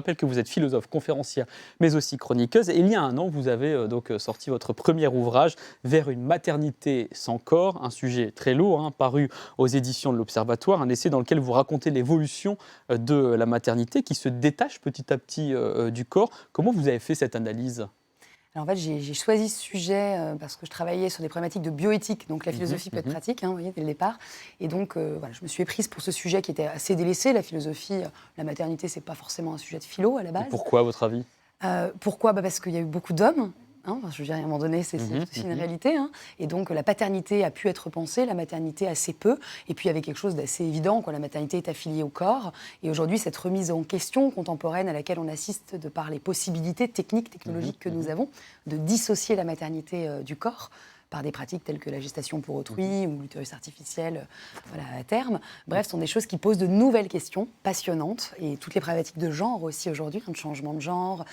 Je rappelle que vous êtes philosophe, conférencière, mais aussi chroniqueuse. Et il y a un an, vous avez sorti votre premier ouvrage, Vers une maternité sans corps, un sujet très lourd, paru aux éditions de l'Observatoire, un essai dans lequel vous racontez l'évolution de la maternité qui se détache petit à petit du corps. Comment vous avez fait cette analyse ? Alors en fait, j'ai choisi ce sujet parce que je travaillais sur des problématiques de bioéthique, donc la philosophie peut être pratique, vous voyez, dès le départ. Et donc, voilà, je me suis éprise pour ce sujet qui était assez délaissé. La philosophie, la maternité, c'est pas forcément un sujet de philo à la base. Et pourquoi, à votre avis ? Pourquoi ? Parce qu'il y a eu beaucoup d'hommes. Je veux dire, à un moment donné, c'est aussi une réalité. Et donc, la paternité a pu être pensée, la maternité assez peu. Et puis, il y avait quelque chose d'assez évident, la maternité est affiliée au corps. Et aujourd'hui, cette remise en question contemporaine à laquelle on assiste de par les possibilités techniques, technologiques que nous avons, de dissocier la maternité du corps, par des pratiques telles que la gestation pour autrui ou l'utérus artificiel à terme. Bref, ce sont des choses qui posent de nouvelles questions passionnantes. Et toutes les problématiques de genre aussi aujourd'hui, de changement de genre,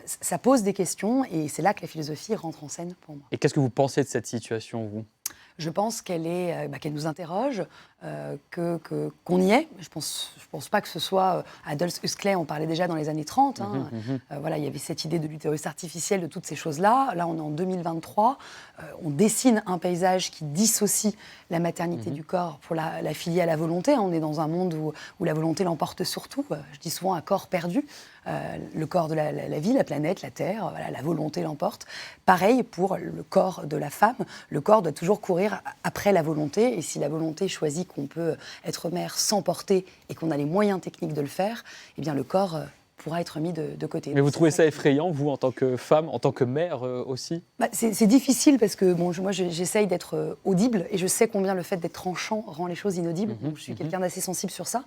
ça pose des questions et c'est là que la philosophie rentre en scène pour moi. Et qu'est-ce que vous pensez de cette situation, vous ? Je pense qu'elle nous interroge, qu'on y est. Je pense pas que ce soit Aldous Huxley, on parlait déjà dans les années 30. Il y avait cette idée de l'utérus artificiel, de toutes ces choses-là. Là, on est en 2023. On dessine un paysage qui dissocie la maternité du corps pour la filier à la volonté. On est dans un monde où la volonté l'emporte sur tout. Je dis souvent un corps perdu. Le corps de la vie, la planète, la Terre, la volonté l'emporte. Pareil pour le corps de la femme. Le corps doit toujours courir après la volonté. Et si la volonté choisit qu'on peut être mère sans porter et qu'on a les moyens techniques de le faire, eh bien le corps pourra être mis de côté. Mais vous trouvez ça effrayant, vous, en tant que femme, en tant que mère aussi ? C'est difficile parce que moi, j'essaye d'être audible et je sais combien le fait d'être tranchant rend les choses inaudibles. Donc, je suis quelqu'un d'assez sensible sur ça.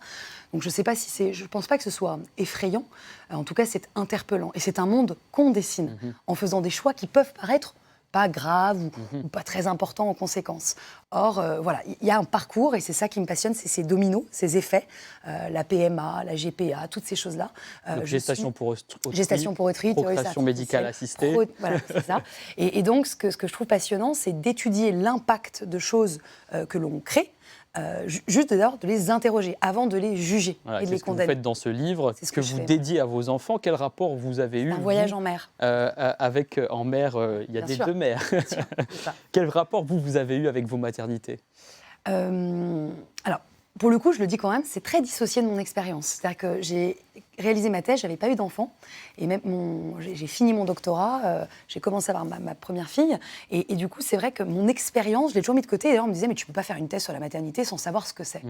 Donc, je sais pas si je pense pas que ce soit effrayant. En tout cas, c'est interpellant. Et c'est un monde qu'on dessine en faisant des choix qui peuvent paraître pas grave ou pas très important en conséquence. Or, il y a un parcours, et c'est ça qui me passionne, c'est ces dominos, ces effets, la PMA, la GPA, toutes ces choses-là. Gestation pour autrui, procréation médicale assistée. Voilà, c'est ça. Et donc, ce que je trouve passionnant, c'est d'étudier l'impact de choses que l'on crée, juste d'abord de les interroger avant de les juger et de les condamner. C'est ce que vous faites dans ce livre, que vous dédiez à vos enfants. Quel rapport vous avez eu un voyage en mer. En mer, il y a des deux mers. Bien sûr, c'est ça. Quel rapport vous avez eu avec vos maternités ? Alors, pour le coup, je le dis quand même, c'est très dissocié de mon expérience. C'est-à-dire que j'ai réalisé ma thèse, je n'avais pas eu d'enfant. Et même j'ai fini mon doctorat, j'ai commencé à avoir ma première fille. Et du coup, c'est vrai que mon expérience, je l'ai toujours mis de côté. Et d'ailleurs, on me disait, mais tu ne peux pas faire une thèse sur la maternité sans savoir ce que c'est.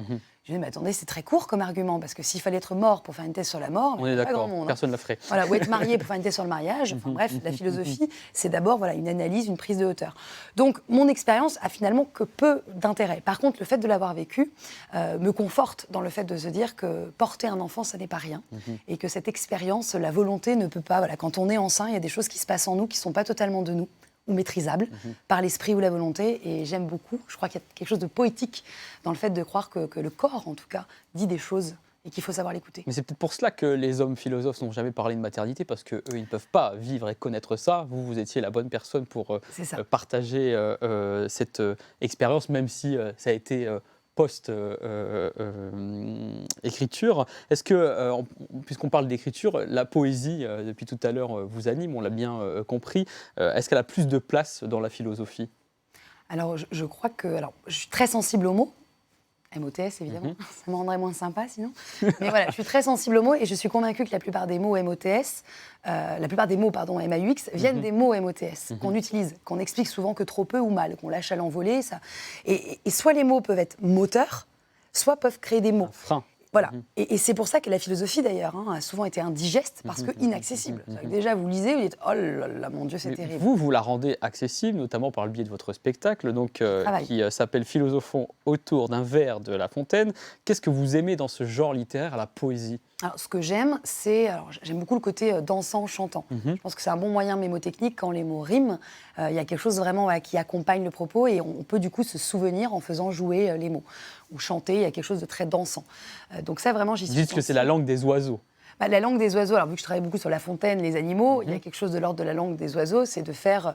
Je disais, mais attendez, c'est très court comme argument. Parce que s'il fallait être mort pour faire une thèse sur la mort, on est d'accord, personne ne la ferait. Ou être marié pour faire une thèse sur le mariage. Enfin bref, la philosophie, c'est d'abord une analyse, une prise de hauteur. Donc, mon expérience a finalement que peu d'intérêt. Par contre, le fait de l'avoir vécu me conforte dans le fait de se dire que porter un enfant, ça n'est pas rien. Et que cette expérience, la volonté ne peut pas... quand on est enceint, il y a des choses qui se passent en nous qui ne sont pas totalement de nous ou maîtrisables par l'esprit ou la volonté. Et j'aime beaucoup, je crois qu'il y a quelque chose de poétique dans le fait de croire que le corps, en tout cas, dit des choses et qu'il faut savoir l'écouter. Mais c'est peut-être pour cela que les hommes philosophes n'ont jamais parlé de maternité, parce qu'eux, ils ne peuvent pas vivre et connaître ça. Vous étiez la bonne personne pour partager cette expérience, même si ça a été... post-écriture. Est-ce que, puisqu'on parle d'écriture, la poésie, depuis tout à l'heure, vous anime, on l'a bien compris. Est-ce qu'elle a plus de place dans la philosophie ? Alors, je crois que... je suis très sensible aux mots. MOTS, évidemment. Ça me rendrait moins sympa, sinon. Mais voilà, je suis très sensible aux mots et je suis convaincue que la plupart des mots MAUX, viennent des mots MOTS qu'on utilise, qu'on explique souvent que trop peu ou mal, qu'on lâche à l'envolée. Ça. Et soit les mots peuvent être moteurs, soit peuvent créer des mots. Un frein. Voilà. Et c'est pour ça que la philosophie, d'ailleurs, a souvent été indigeste, parce que inaccessible. Déjà, vous lisez, vous dites « Oh là là, mon Dieu, c'est terrible ». Vous la rendez accessible, notamment par le biais de votre spectacle, qui s'appelle « Philosophons autour d'un verre de La Fontaine ». Qu'est-ce que vous aimez dans ce genre littéraire, la poésie ? Alors, ce que j'aime, j'aime beaucoup le côté dansant, chantant. Je pense que c'est un bon moyen mémotechnique. Quand les mots riment, il y a quelque chose vraiment qui accompagne le propos et on peut du coup se souvenir en faisant jouer les mots. Ou chanter, il y a quelque chose de très dansant. Donc ça, vraiment, j'y suis Vous dites que c'est la langue des oiseaux. La langue des oiseaux, alors vu que je travaille beaucoup sur La Fontaine, les animaux, il y a quelque chose de l'ordre de la langue des oiseaux, c'est de faire...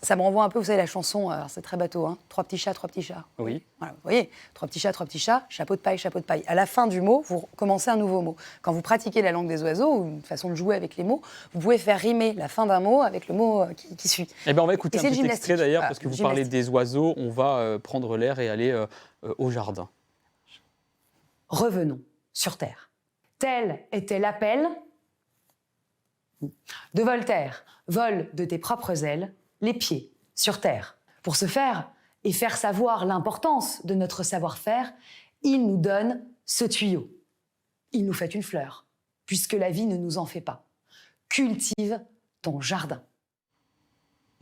Ça me renvoie un peu, vous savez, la chanson, alors c'est très bateau, hein, trois petits chats, trois petits chats. Oui. Voilà, vous voyez, trois petits chats, chapeau de paille, chapeau de paille. À la fin du mot, vous commencez un nouveau mot. Quand vous pratiquez la langue des oiseaux, ou une façon de jouer avec les mots, vous pouvez faire rimer la fin d'un mot avec le mot qui suit. Eh bien, on va écouter un petit extrait d'ailleurs, parce que vous parlez gymnastique. des oiseaux, on va prendre l'air et aller au jardin. Revenons sur Terre. Tel était l'appel de Voltaire. Vole de tes propres ailes les pieds sur Terre. Pour ce faire et faire savoir l'importance de notre savoir-faire, il nous donne ce tuyau. Il nous fait une fleur, puisque la vie ne nous en fait pas. Cultive ton jardin.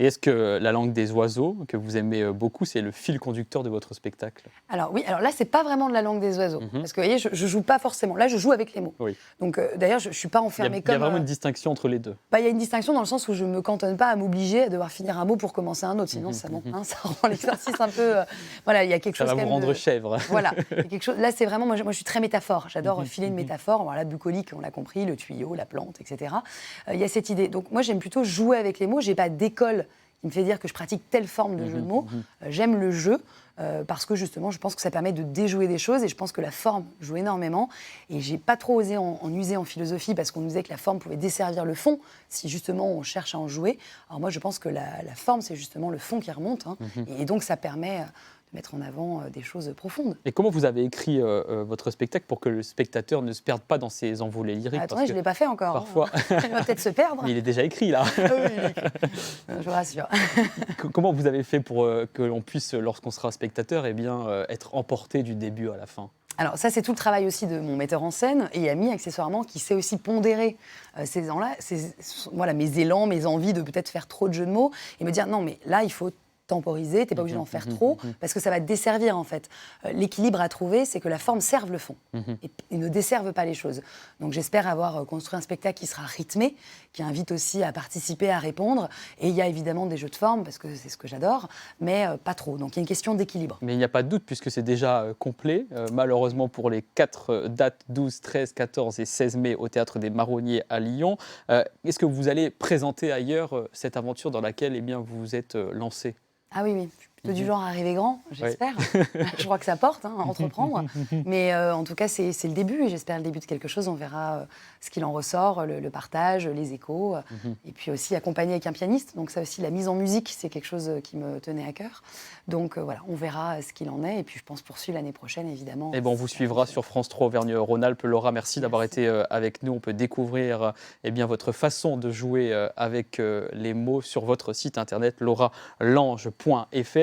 Et est-ce que la langue des oiseaux, que vous aimez beaucoup, c'est le fil conducteur de votre spectacle? Alors oui, alors là, c'est pas vraiment de la langue des oiseaux. Parce que vous voyez, je joue pas forcément. Là, je joue avec les mots. Oui. Donc d'ailleurs, je suis pas enfermée comme... Il y a vraiment une distinction entre les deux. Il y a une distinction dans le sens où je me cantonne pas à m'obliger à devoir finir un mot pour commencer un autre. Sinon, ça rend l'exercice un peu... voilà, il y a quelque chose... Ça va vous rendre chèvre. Voilà. Il y a quelque chose... Là, c'est vraiment... Moi, je suis très métaphore. J'adore filer une métaphore. Voilà, bucolique, on l'a compris, le tuyau, la plante, etc. Il y a cette idée. Donc moi, j'aime plutôt jouer avec les mots. J'ai pas d'école qui me fait dire que je pratique telle forme de jeu de mots. J'aime le jeu parce que justement, je pense que ça permet de déjouer des choses et je pense que la forme joue énormément. Et j'ai pas trop osé en user en philosophie parce qu'on nous disait que la forme pouvait desservir le fond si justement on cherche à en jouer. Alors moi, je pense que la forme, c'est justement le fond qui remonte. Et donc, ça permet de mettre en avant des choses profondes. Et comment vous avez écrit votre spectacle pour que le spectateur ne se perde pas dans ses envolées lyriques? Attendez, je ne l'ai pas fait encore. Parfois... Il va peut-être se perdre. Mais il est déjà écrit, là. Oui, il est écrit. Je vous rassure. Comment vous avez fait pour que l'on puisse, lorsqu'on sera spectateur, être emporté du début à la fin? Alors ça, c'est tout le travail aussi de mon metteur en scène et ami, accessoirement, qui sait aussi pondérer ces élans-là, voilà, mes élans, mes envies de peut-être faire trop de jeux de mots et me dire non, mais là, il faut temporiser, t'es pas obligé d'en faire trop, parce que ça va te desservir en fait. L'équilibre à trouver, c'est que la forme serve le fond et ne desserve pas les choses. Donc j'espère avoir construit un spectacle qui sera rythmé, qui invite aussi à participer, à répondre. Et il y a évidemment des jeux de forme, parce que c'est ce que j'adore, mais pas trop. Donc il y a une question d'équilibre. Mais il n'y a pas de doute, puisque c'est déjà complet, malheureusement pour les 4 dates, 12, 13, 14 et 16 mai, au Théâtre des Marronniers à Lyon. Est-ce que vous allez présenter ailleurs cette aventure dans laquelle vous vous êtes lancé? Ah oui, oui. Je suis plutôt du genre à arriver grand, j'espère. Je crois que ça porte, à entreprendre. Mais en tout cas, c'est le début. Et j'espère le début de quelque chose. On verra ce qu'il en ressort, le partage, les échos. Et puis aussi accompagner avec un pianiste. Donc ça aussi, la mise en musique, c'est quelque chose qui me tenait à cœur. Donc voilà, on verra ce qu'il en est. Et puis je pense poursuivre l'année prochaine, évidemment. Et on vous suivra sur France 3 Auvergne-Rhône-Alpes. Laura, merci d'avoir été avec nous. On peut découvrir votre façon de jouer avec les mots sur votre site internet lauralange.fr.